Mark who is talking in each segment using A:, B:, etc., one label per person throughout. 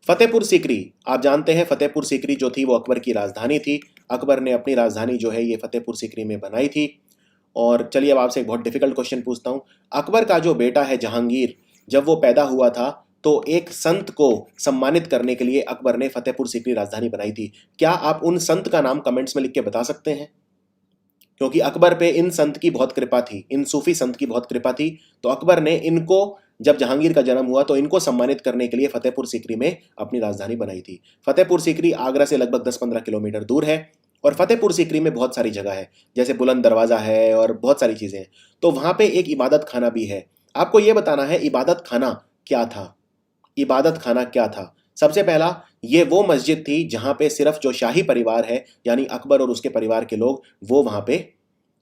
A: फतेहपुर सीकरी, आप जानते हैं फतेहपुर सीकरी जो थी वो अकबर की राजधानी थी। अकबर ने अपनी राजधानी जो है ये फतेहपुर सीकरी में बनाई थी। और चलिए अब आपसे एक बहुत डिफिकल्ट क्वेश्चन पूछता हूँ। अकबर का जो बेटा है जहांगीर, जब वो पैदा हुआ था तो एक संत को सम्मानित करने के लिए अकबर ने फतेहपुर सीकरी राजधानी बनाई थी। क्या आप उन संत का नाम कमेंट्स में लिख के बता सकते हैं? क्योंकि अकबर पे इन संत की बहुत कृपा थी, इन सूफी संत की बहुत कृपा थी, तो अकबर ने इनको, जब जहांगीर का जन्म हुआ तो इनको सम्मानित करने के लिए फतेहपुर सीकरी में अपनी राजधानी बनाई थी। फतेहपुर सीकरी आगरा से लगभग 10-15 किलोमीटर दूर है और फतेहपुर सीकरी में बहुत सारी जगह है, जैसे बुलंद दरवाजा है और बहुत सारी चीजें हैं। तो वहां पे एक इबादत खाना भी है। आपको यह बताना है इबादत खाना क्या था। इबादत खाना क्या था? सबसे पहला, ये वो मस्जिद थी जहां पे सिर्फ जो शाही परिवार है यानी अकबर और उसके परिवार के लोग, वो वहां पे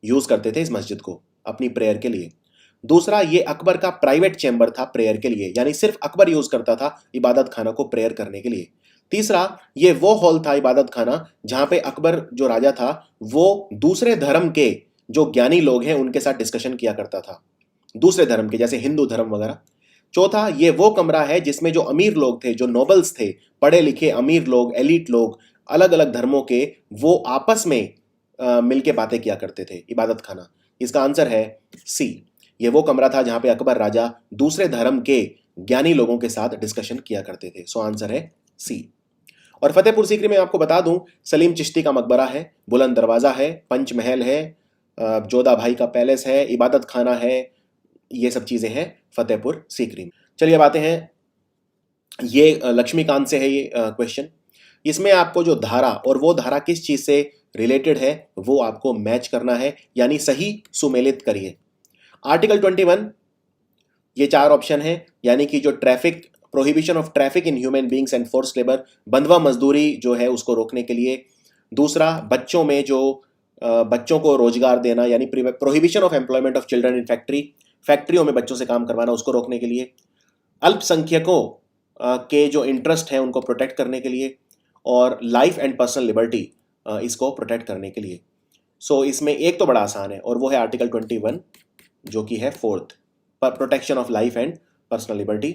A: यूज करते थे इस मस्जिद को अपनी प्रेयर के लिए। दूसरा, ये अकबर का प्राइवेट चैम्बर था प्रेयर के लिए, यानी सिर्फ अकबर यूज करता था इबादत खाना को प्रेयर करने के लिए। तीसरा, ये वो हॉल था इबादत खाना जहां पे अकबर जो राजा था वो दूसरे धर्म के जो ज्ञानी लोग हैं उनके साथ डिस्कशन किया करता था, दूसरे धर्म के जैसे हिंदू धर्म वगैरह। चौथा, ये वो कमरा है जिसमें जो अमीर लोग थे, जो नोबल्स थे, पढ़े लिखे अमीर लोग, एलिट लोग, अलग अलग धर्मों के, वो आपस में मिलके बातें किया करते थे, इबादत खाना। इसका आंसर है सी। ये वो कमरा था जहां पे अकबर राजा दूसरे धर्म के ज्ञानी लोगों के साथ डिस्कशन किया करते थे। सो आंसर है सी। और फतेहपुर सीकरी में आपको बता दूं, सलीम चिश्ती का मकबरा है, बुलंद दरवाजा है, पंचमहल है, जोधा भाई का पैलेस है, इबादत खाना है, ये सब चीजें हैं फतेहपुर सीकरी में। चलिए अब आते हैं, ये लक्ष्मीकांत से है ये क्वेश्चन। इसमें आपको जो धारा और वो धारा किस चीज से रिलेटेड है वो आपको मैच करना है, यानी सही सुमेलित करिए। आर्टिकल 21, ये 4 ऑप्शन है, यानी कि जो traffic, prohibition of traffic in human beings and force labour, बंधुआ मजदूरी जो है उसको रोकने के लिए। दूसरा, बच्चों में जो बच्चों को रोजगार देना, यानी prohibition of employment of children in factory, फैक्ट्रियों में बच्चों से काम करवाना, उसको रोकने के लिए। अल्पसंख्यकों के जो इंटरेस्ट हैं उनको प्रोटेक्ट करने के लिए। और लाइफ एंड पर्सनल लिबर्टी, इसको प्रोटेक्ट करने के लिए। सो इसमें एक तो बड़ा आसान है और वो है आर्टिकल 21 जो कि है fourth, protection of life and personal liberty.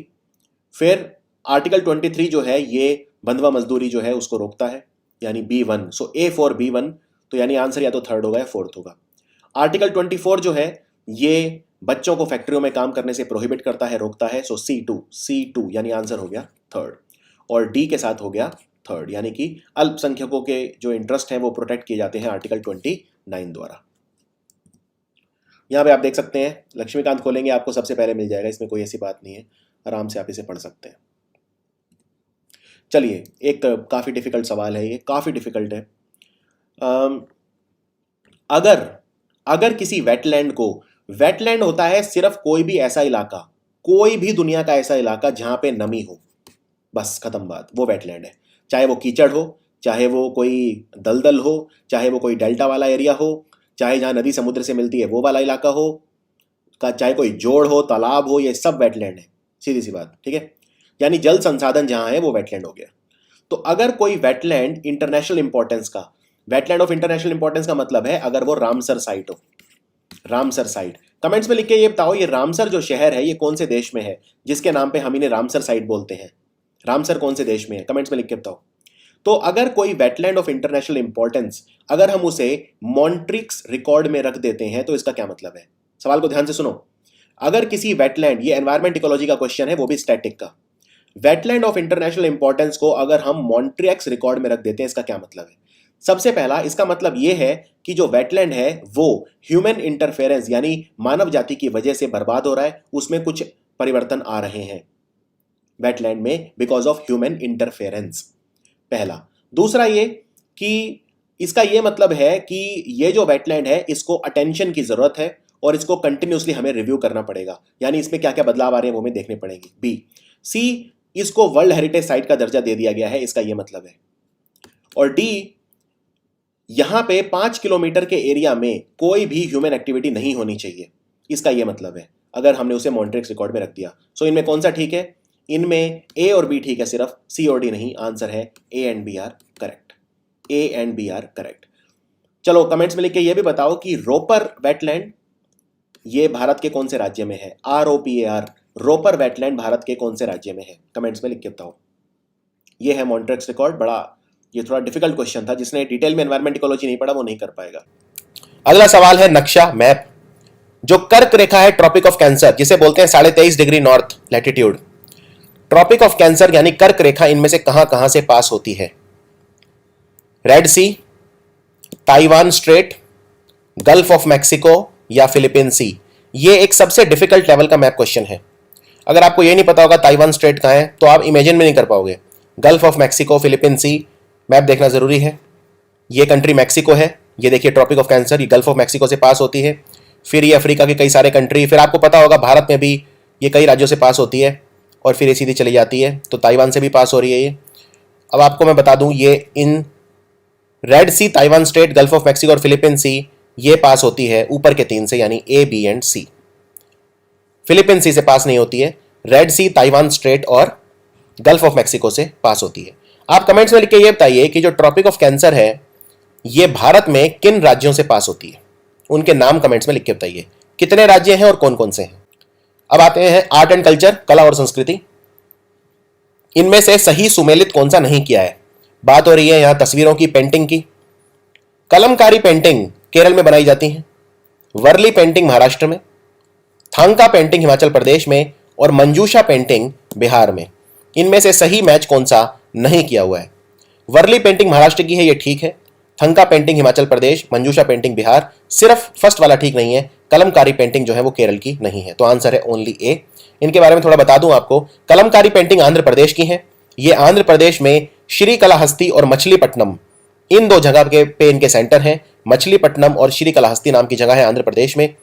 A: फिर आर्टिकल 23 जो है ये बंधुआ मजदूरी जो है उसको रोकता है, यानी B1। So A for B1, तो यानी आंसर या तो थर्ड होगा या फोर्थ होगा। आर्टिकल 24 जो है ये बच्चों को फैक्ट्रियों में काम करने से प्रोहिबिट करता है, रोकता है। सो C2 यानी आंसर हो गया थर्ड। और डी के साथ हो गया थर्ड, यानी कि अल्पसंख्यकों के जो इंटरेस्ट हैं वो प्रोटेक्ट किए जाते हैं आर्टिकल 29 द्वारा। यहाँ पे आप देख सकते हैं, लक्ष्मीकांत खोलेंगे आपको सबसे पहले मिल जाएगा, इसमें कोई ऐसी बात नहीं है, आराम से आप इसे पढ़ सकते हैं। चलिए, एक काफी डिफिकल्ट सवाल है, ये काफी डिफिकल्ट है। अगर अगर किसी वेटलैंड को, वेटलैंड होता है सिर्फ कोई भी ऐसा इलाका, कोई भी दुनिया का ऐसा इलाका जहां पे नमी हो, बस खत्म बात, वो वेटलैंड है। चाहे वो कीचड़ हो, चाहे वो कोई दलदल हो, चाहे वो कोई डेल्टा वाला एरिया हो, चाहे जहां नदी समुद्र से मिलती है वो वाला इलाका हो, चाहे कोई जोड़ हो, तालाब हो, ये सब वेटलैंड है, सीधी सी बात, ठीक है। यानी जल संसाधन जहां है वो वेटलैंड हो गया। तो अगर कोई वेटलैंड इंटरनेशनल इंपॉर्टेंस का, वेटलैंड ऑफ इंटरनेशनल इंपॉर्टेंस का मतलब है अगर वो रामसर साइट हो, रामसर साइट, कमेंट्स में लिख के ये बताओ ये रामसर जो शहर है ये कौन से देश में है जिसके नाम पे हम इन्हें रामसर साइट बोलते हैं। रामसर कौन से देश में है, कमेंट्स में लिख के बताओ। तो अगर कोई वेटलैंड ऑफ इंटरनेशनल इंपॉर्टेंस, अगर हम उसे मॉन्ट्रिक्स रिकॉर्ड में रख देते हैं तो इसका क्या मतलब है? सवाल को ध्यान से सुनो। अगर किसी वेटलैंड, ये एनवायरमेंट इकोलॉजी का क्वेश्चन है, वो भी स्टैटिक का, वेटलैंड ऑफ इंटरनेशनल इंपॉर्टेंस को अगर हम मॉन्ट्रिक्स रिकॉर्ड में रख देते हैं, इसका क्या मतलब है? सबसे पहला, इसका मतलब यह है कि जो वेटलैंड है वो ह्यूमन इंटरफेरेंस यानी मानव जाति की वजह से बर्बाद हो रहा है, उसमें कुछ परिवर्तन आ रहे हैं वेटलैंड में बिकॉज ऑफ ह्यूमन इंटरफेरेंस, पहला। दूसरा ये कि इसका ये मतलब है कि ये जो वेटलैंड है इसको अटेंशन की जरूरत है और इसको कंटिन्यूसली हमें रिव्यू करना पड़ेगा, यानी इसमें क्या क्या बदलाव आ रहे हैं वो हमें देखने पड़ेंगे। बी। सी, इसको वर्ल्ड हेरिटेज साइट का दर्जा दे दिया गया है, इसका ये मतलब है। और डी, यहां पे 5 किलोमीटर के एरिया में कोई भी ह्यूमन एक्टिविटी नहीं होनी चाहिए, इसका ये मतलब है अगर हमने उसे मॉन्ट्रिक्स रिकॉर्ड में रख दिया। सो इनमें कौन सा ठीक है? इनमें ए और बी ठीक है, सिर्फ सी और डी नहीं। आंसर है A and B are correct, A and B are correct. चलो कमेंट्स में लिख के ये भी बताओ कि रोपर वेटलैंड ये भारत के कौन से राज्य में है? ROPAR, रोपर वेटलैंड भारत के कौन से राज्य में है? कमेंट्स में लिख के बताओ। ये है मॉन्ट्रेक्स रिकॉर्ड। बड़ा ये थोड़ा डिफिकल्ट क्वेश्चन था, जिसने डिटेल में एनवायरमेंट इकोलॉजी नहीं पढ़ा वो नहीं कर पाएगा। अगला सवाल है नक्शा, मैप। जो कर्क रेखा है ट्रॉपिक ऑफ कैंसर, जिसे बोलते हैं 23.5 degree north latitude, tropic of cancer यानी कर्क रेखा, इनमें से कहां कहां से पास होती है? Red sea, Taiwan strait, gulf of Mexico या फिलीपीन सी? ये एक सबसे डिफिकल्ट लेवल का मैप क्वेश्चन है। अगर आपको ये नहीं पता होगा ताइवान स्ट्रेट कहां है तो आप इमेजिन में नहीं कर पाओगे। Gulf of Mexico, Philippine sea, map देखना जरूरी है। ये कंट्री मैक्सिको है, ये देखिए ट्रॉपिक ऑफ कैंसर, ये गल्फ ऑफ मैक्सिको से पास होती है। फिर ये अफ्रीका के कई सारे कंट्री, फिर आपको पता होगा भारत में भी ये कई राज्यों से पास होती है और फिर ये सीधी चली जाती है, तो ताइवान से भी पास हो रही है ये। अब आपको मैं बता दूं, ये इन red sea, Taiwan strait, gulf of Mexico और फिलीपीन सी, ये पास होती है ऊपर के 3 से, यानी A, B and C. Philippine sea से पास नहीं होती है, रेड सी, ताइवान स्ट्रेट और गल्फ ऑफ मैक्सिको से पास होती है। आप कमेंट्स में लिख के ये बताइए कि जो ट्रॉपिक ऑफ कैंसर है ये भारत में किन राज्यों से पास होती है, उनके नाम कमेंट्स में लिख के बताइए, कितने राज्य हैं और कौन कौन से हैं। अब आते हैं आर्ट एंड कल्चर, कला और संस्कृति। इनमें से सही सुमेलित कौन सा नहीं किया है? बात हो रही है यहां तस्वीरों की, पेंटिंग की। कलमकारी पेंटिंग केरल में बनाई जाती है, वर्ली पेंटिंग महाराष्ट्र में, थांका पेंटिंग हिमाचल प्रदेश में और मंजूषा पेंटिंग बिहार में। इनमें से सही मैच कौन सा नहीं किया हुआ है? वर्ली पेंटिंग महाराष्ट्र की है, ये ठीक है। थंका पेंटिंग हिमाचल प्रदेश, मंजूषा पेंटिंग बिहार, सिर्फ फर्स्ट वाला ठीक नहीं है, कलमकारी पेंटिंग जो है वो केरल की नहीं है, तो आंसर है ओनली ए। इनके बारे में थोड़ा बता दूं आपको, कलमकारी पेंटिंग आंध्र प्रदेश की है। ये आंध्र प्रदेश में श्रीकालाहस्ती और मछलीपट्टनम, इन 2 जगह के पे इनके सेंटर हैं। मछलीपट्टनम और श्रीकालाहस्ती नाम की जगह है आंध्र प्रदेश में।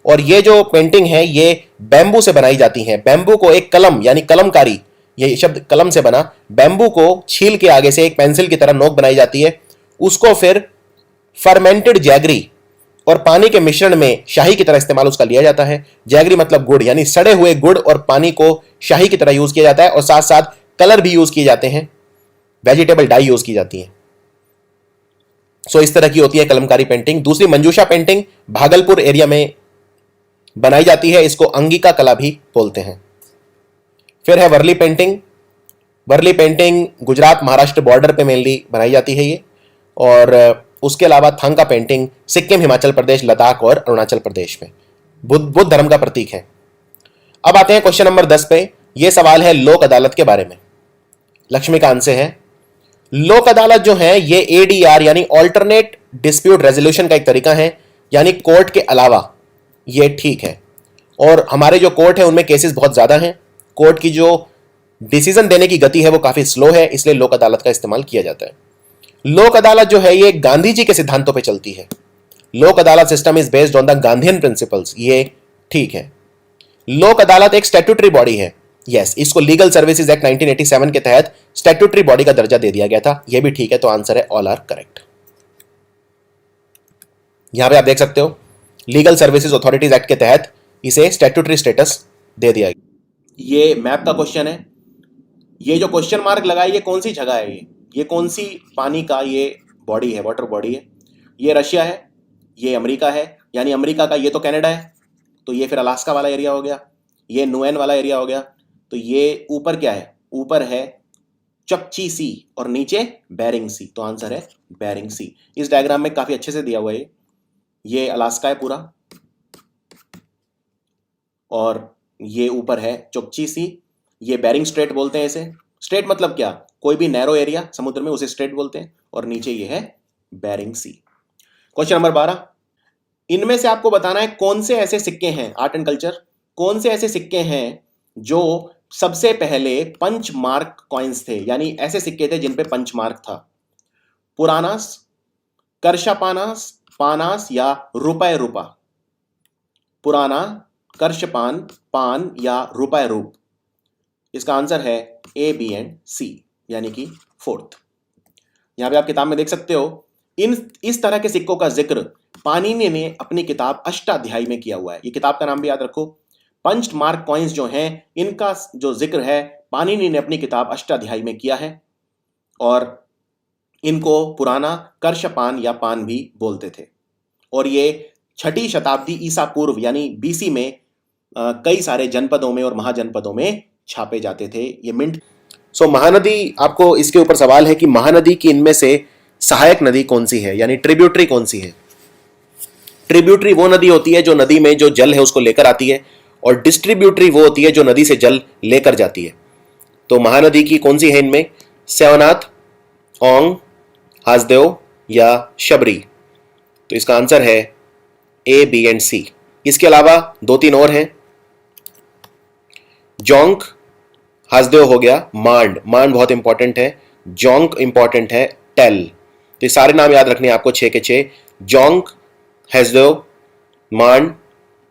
A: और ये जो पेंटिंग है ये बैम्बू से बनाई जाती है। बैम्बू को एक कलम यानी कलमकारी, ये शब्द कलम से बना, बैम्बू को छील के आगे से एक पेंसिल की तरह नोक बनाई जाती है, उसको फिर फर्मेंटेड जैगरी और पानी के मिश्रण में शाही की तरह इस्तेमाल उसका लिया जाता है। जैगरी मतलब गुड़, यानी सड़े हुए गुड़ और पानी को शाही की तरह यूज किया जाता है, और साथ साथ कलर भी यूज किए जाते हैं, वेजिटेबल डाई यूज की जाती है। सो इस तरह की होती है कलमकारी पेंटिंग। दूसरी मंजूषा पेंटिंग भागलपुर एरिया में बनाई जाती है, इसको अंगिका कला भी बोलते हैं। फिर है Warli painting. Warli painting Gujarat Maharashtra border पे मेनली बनाई जाती है ये, और उसके अलावा थांका पेंटिंग सिक्किम, हिमाचल प्रदेश, लद्दाख और अरुणाचल प्रदेश में। बुद्ध धर्म का प्रतीक है। अब आते हैं क्वेश्चन नंबर 10 पे। यह सवाल है लोक अदालत के बारे में। लक्ष्मीकांत से है। लोक अदालत जो है ये एडीआर यानी ऑल्टरनेट डिस्प्यूट रेजोल्यूशन का एक तरीका है, यानी कोर्ट के अलावा ये ठीक है। और हमारे जो कोर्ट है उनमें केसेस बहुत ज्यादा हैं, कोर्ट की जो डिसीजन देने की गति है वो काफी स्लो है, इसलिए लोक अदालत का इस्तेमाल किया जाता है। लोक अदालत जो है ये गांधी जी के सिद्धांतों पे चलती है। लोक अदालत system is based on the Gandhian principles, ये ठीक है। लोक अदालत एक स्टैट्यूटरी बॉडी है, यस, इसको लीगल सर्विसेज एक्ट 1987 के तहत स्टैट्यूटरी बॉडी का दर्जा दे दिया गया था, यह भी ठीक है, तो आंसर है ऑल आर करेक्ट। यहां पे आप देख सकते हो लीगल सर्विसेज अथॉरिटीज एक्ट के तहत इसे स्टैट्यूटरी स्टेटस दे दिया गया। ये मैप का क्वेश्चन है। ये जो क्वेश्चन मार्क लगा है ये कौन सी जगह है? ये कौन सी पानी का ये बॉडी है, वाटर बॉडी है? ये रशिया है, ये अमेरिका है, यानी अमेरिका का ये तो कनाडा है, तो ये फिर अलास्का वाला एरिया हो गया, ये नुएन वाला एरिया हो गया, तो ये ऊपर क्या है? ऊपर है चकची सी और नीचे बेरिंग सी, तो आंसर है बेरिंग सी। इस डायग्राम में काफी अच्छे से दिया हुआ है। ये अलास्का है पूरा और ये ऊपर है चोकची सी, ये बेरिंग स्ट्रेट बोलते हैं इसे। स्ट्रेट मतलब क्या? कोई भी नैरो एरिया समुद्र में उसे स्ट्रेट बोलते हैं, और नीचे ये है बेरिंग सी। क्वेश्चन नंबर 12, इनमें से आपको बताना है कौन से ऐसे सिक्के हैं, आर्ट एंड कल्चर, कौन से ऐसे सिक्के हैं जो सबसे पहले पंच मार्क कॉइन्स थे, यानी ऐसे सिक्के थे जिन पे पंच मार्क था। पुरानास, कर्षपानास, पानास या रुपए रूपा? पुराना, कर्षपान, पान या रुपए रूप? इसका आंसर है ए, बी एंड सी, यानी कि फोर्थ। यहां पे आप किताब में देख सकते हो इस तरह के सिक्कों का जिक्र पाणिनि ने अपनी किताब अष्टाध्यायी में किया हुआ है। ये किताब का नाम भी याद रखो। पंच मार्क कॉइन्स जो हैं इनका जो जिक्र है पाणिनि ने अपनी किताब अष्टाध्यायी में किया है, और इनको पुराना, कर्षपान या पान भी बोलते थे। और ये 6ठी शताब्दी ईसा पूर्व यानी बीसी में कई सारे जनपदों में और महाजनपदों में छापे जाते थे। ये मिंट सो महानदी, आपको इसके ऊपर सवाल है कि महानदी की इनमें से सहायक नदी कौन सी है, यानी ट्रिब्यूटरी कौन सी है। ट्रिब्यूटरी वो नदी होती है जो नदी में जो जल है उसको लेकर आती है, और डिस्ट्रीब्यूटरी वो होती है जो नदी से जल लेकर जाती है। तो महानदी की कौन सी है इनमें, सेवनाथ, ओंग, हासदेव या शबरी। तो इसका आंसर है ए, बी एंड सी। इसके अलावा 2-3 और हैं, जोंक, हासदेव हो गया, मांड, मांड बहुत इंपॉर्टेंट है, जोंक इंपॉर्टेंट है, टेल। तो ये सारे नाम याद रखने हैं आपको 6 के 6, जोंक, हासदेव, मांड,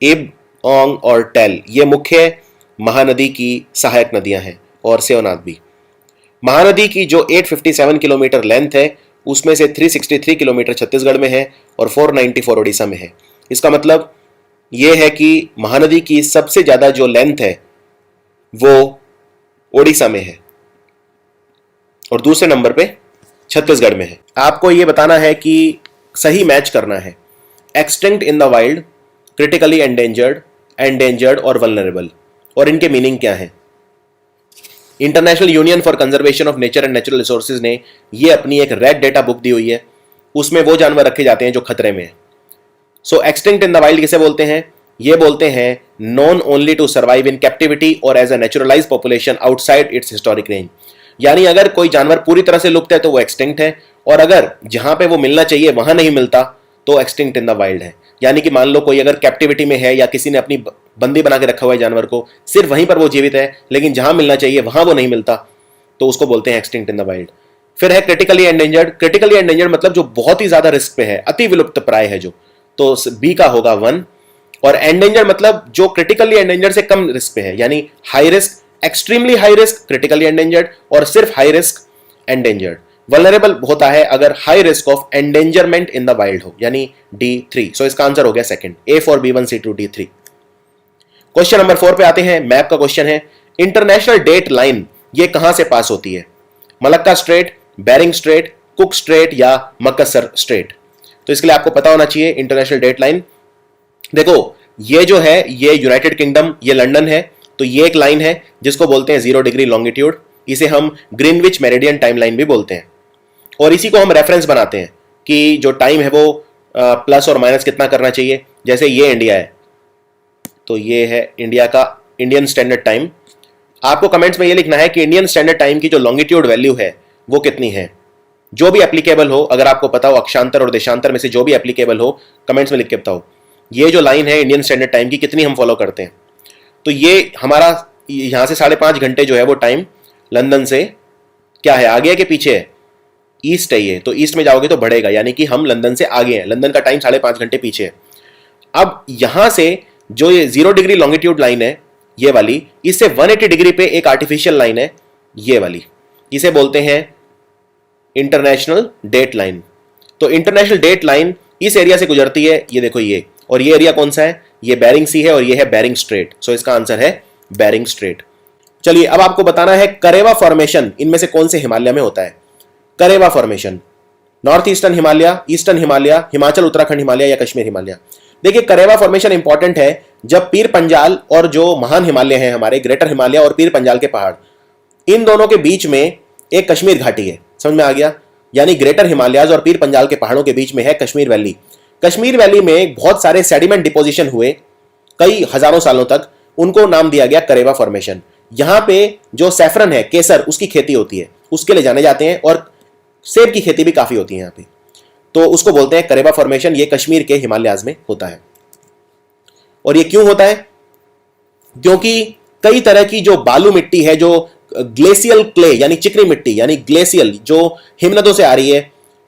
A: इब, ओंग और टेल। ये मुख्य महानदी की सहायक नदियां हैं, और सेवनाथ भी। महानदी की जो 857 किलोमीटर लेंथ है उसमें से 363 किलोमीटर छत्तीसगढ़ में है और 494 उड़ीसा में है। इसका मतलब यह है कि महानदी की सबसे ज्यादा जो लेंथ है वो उड़ीसा में है और दूसरे नंबर पे छत्तीसगढ़ में है। आपको यह बताना है कि सही मैच करना है, extinct in the wild, critically endangered, endangered और वल्नरेबल, और इनके मीनिंग क्या है। International union for conservation of nature and natural resources ने ये अपनी एक रेड डेटा बुक दी हुई है, उसमें वो जानवर रखे जाते हैं जो खतरे में है। So extinct in the wild किसे बोलते हैं, ये बोलते हैं known only to survive in captivity और as a naturalised population outside its historic range. यानी अगर कोई जानवर पूरी तरह से लुप्त है तो वो एक्सटिंक्ट है, और अगर जहां पे वो मिलना चाहिए वहां नहीं मिलता तो एक्सटिंक्ट इन द वाइल्ड है। यानी कि मान लो कोई अगर कैप्टिविटी में है या किसी ने अपनी बंदी बना के रखा हुआ है जानवर को, सिर्फ वहीं पर वो जीवित है, लेकिन जहां मिलना चाहिए वहां वो नहीं मिलता, तो उसको बोलते हैं एक्सटिंक्ट इन द वाइल्ड। फिर है क्रिटिकली एंडेंजर्ड। क्रिटिकली एंडेंजर्ड मतलब जो बहुत ही ज्यादा रिस्क पे है, अति विलुप्त प्राय है जो, तो बी का होगा 1। और एंडेंजर्ड मतलब जो क्रिटिकली एंडेंजर्ड से कम रिस्क पे है, यानी high risk, extremely high risk critically endangered, और सिर्फ हाई रिस्क एंडेंजर्ड। वल्नरेबल होता है अगर high risk of endangerment in the wild हो, यानी D3। सो इसका आंसर हो गया second, A for B1C2 D3। Question number 4 पे आते हैं, मैप का क्वेश्चन है। इंटरनेशनल डेट लाइन ये कहां से पास होती है, Malacca strait, Bering strait, Cook strait या मकसर स्ट्रेट। तो इसके लिए आपको पता होना चाहिए इंटरनेशनल डेट लाइन। देखो ये जो है ये यूनाइटेड किंगडम, ये लंदन है, तो ये एक लाइन है जिसको बोलते हैं 0 डिग्री लॉन्गिट्यूड। इसे हम ग्रीनविच मेरिडियन टाइम लाइन भी बोलते हैं, और इसी को हम रेफरेंस बनाते हैं कि जो टाइम है वो प्लस और माइनस कितना करना चाहिए। जैसे ये इंडिया है, तो ये है इंडिया का इंडियन स्टैंडर्ड टाइम। आपको कमेंट्स में ये लिखना है कि इंडियन स्टैंडर्ड टाइम की जो लॉन्गिट्यूड वैल्यू है वो कितनी है, जो भी एप्लीकेबल हो। अगर आपको पता हो अक्षांतर और देशांतर में से जो भी एप्लीकेबल हो, कमेंट्स में लिख के बताओ ये जो लाइन है इंडियन स्टैंडर्ड टाइम की कितनी हम फॉलो करते हैं। तो ये हमारा यहाँ से 5.5 घंटे जो है वो टाइम लंदन से क्या है, आगे है कि पीछे है, ईस्ट है ये, तो ईस्ट में जाओगे तो बढ़ेगा, यानी कि हम लंदन से आगे हैं, लंदन का टाइम 5.5 घंटे पीछे है। अब यहां से जो ये 0 डिग्री लॉन्गिट्यूड लाइन है ये वाली, इससे 180 डिग्री पे एक आर्टिफिशियल लाइन है ये वाली, इसे बोलते हैं इंटरनेशनल डेट लाइन। तो इंटरनेशनल डेट लाइन इस एरिया से गुजरती है, ये देखो ये, और ये एरिया कौन सा है, ये बेरिंग सी है और ये है बेरिंग स्ट्रेट। सो इसका आंसर है बेरिंग स्ट्रेट। चलिए अब आपको बताना है करेवा फॉर्मेशन इनमें से कौन से हिमालय में होता है। Karewa formation, north eastern Himalaya, eastern Himalaya, Himachal Uttarakhand Himalaya या कश्मीर हिमालय। देखिए करेवा फॉर्मेशन इंपॉर्टेंट है जब पीर पंजाल और जो महान हिमालय हैं हमारे, ग्रेटर हिमालय और पीर पंजाल के पहाड़, इन दोनों के बीच में एक कश्मीर घाटी है। समझ में आ गया, यानी ग्रेटर हिमालयाज और पीर पंजाल के पहाड़ों के बीच में है कश्मीर वैली। कश्मीर वैली में बहुत सारे सेडिमेंट डिपोजिशन हुए कई हजारों सालों तक, उनको नाम दिया गया करेवा फॉर्मेशन। यहां पे जो सैफरन है, केसर, उसकी खेती होती है, उसके लिए जाने जाते हैं, और सेब की खेती भी काफी होती है यहाँ पे, तो उसको बोलते हैं करेवा फॉर्मेशन। ये कश्मीर के हिमालयाज में होता है। और ये क्यों होता है, क्योंकि कई तरह की जो बालू मिट्टी है, जो ग्लेशियल क्ले यानी चिकनी मिट्टी, यानी ग्लेशियल जो हिमनदों से आ रही है,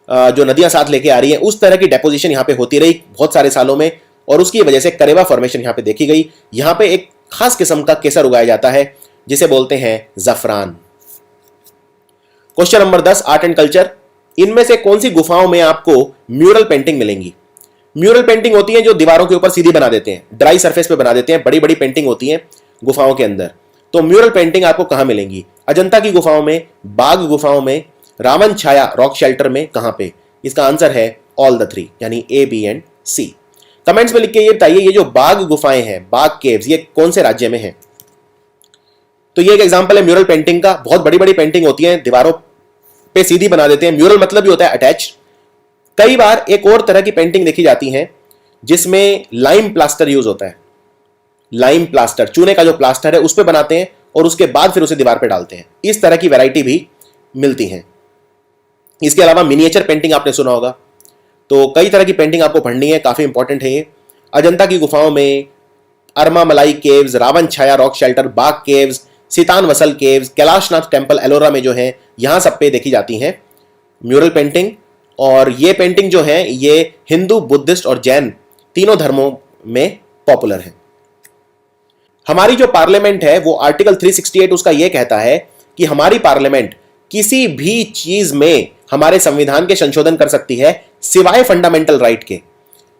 A: जो नदियां साथ लेके आ रही हैं, उस तरह की डेपोजिशन यहाँ पे होती रही बहुत सारे सालों में, और उसकी वजह से करेवा फॉर्मेशन यहाँ पे देखी गई। यहाँ पे एक खास किस्म का केसर उगाया जाता है जिसे बोलते हैं जफरान। Question number 10, art and culture. इनमें से कौन सी गुफाओं में आपको म्यूरल पेंटिंग मिलेंगी। म्यूरल पेंटिंग होती है जो दीवारों के ऊपर सीधी बना देते हैं, ड्राई सरफेस पे बना देते हैं, बड़ी बड़ी पेंटिंग होती है गुफाओं के अंदर। तो म्यूरल पेंटिंग आपको कहां मिलेंगी, अजंता की गुफाओं में, बाघ गुफाओं में, रावण छाया रॉक शेल्टर में, कहां पे। इसका आंसर है ऑल द 3, यानी A, B and C। Comments में लिख के ये बताइए ये जो बाघ गुफाएं हैं, बाघ केव्स, ये कौन से राज्य में है। तो ये एक एग्जांपल है म्यूरल पेंटिंग का। बहुत बड़ी बड़ी पेंटिंग होती है, दीवारों पे सीधी बना देते हैं। म्यूरल मतलब भी होता है अटैच। कई बार एक और तरह की पेंटिंग देखी जाती है जिसमें लाइम प्लास्टर यूज होता है। लाइम प्लास्टर, चूने का जो प्लास्टर है उस पर बनाते हैं और उसके बाद फिर उसे दीवार पे डालते हैं। इस तरह की वैरायटी भी मिलती है। इसके अलावा मिनिएचर पेंटिंग आपने सुना होगा। तो कई तरह की पेंटिंग आपको पढ़नी है, काफी इंपॉर्टेंट है ये। अजंता की गुफाओं में, Armamalai caves, Ravan Chhaya rock shelter, Bagh caves, Sittanavasal caves, Kailashnath temple Ellora में जो है, यहां सब पे देखी जाती है म्यूरल पेंटिंग। और ये पेंटिंग जो है ये हिंदू, बुद्धिस्ट और जैन तीनों धर्मों में पॉपुलर है। हमारी जो पार्लियामेंट है वो आर्टिकल 368 उसका ये कहता है कि हमारी पार्लियामेंट किसी भी चीज में हमारे संविधान के संशोधन कर सकती है सिवाय फंडामेंटल राइट के।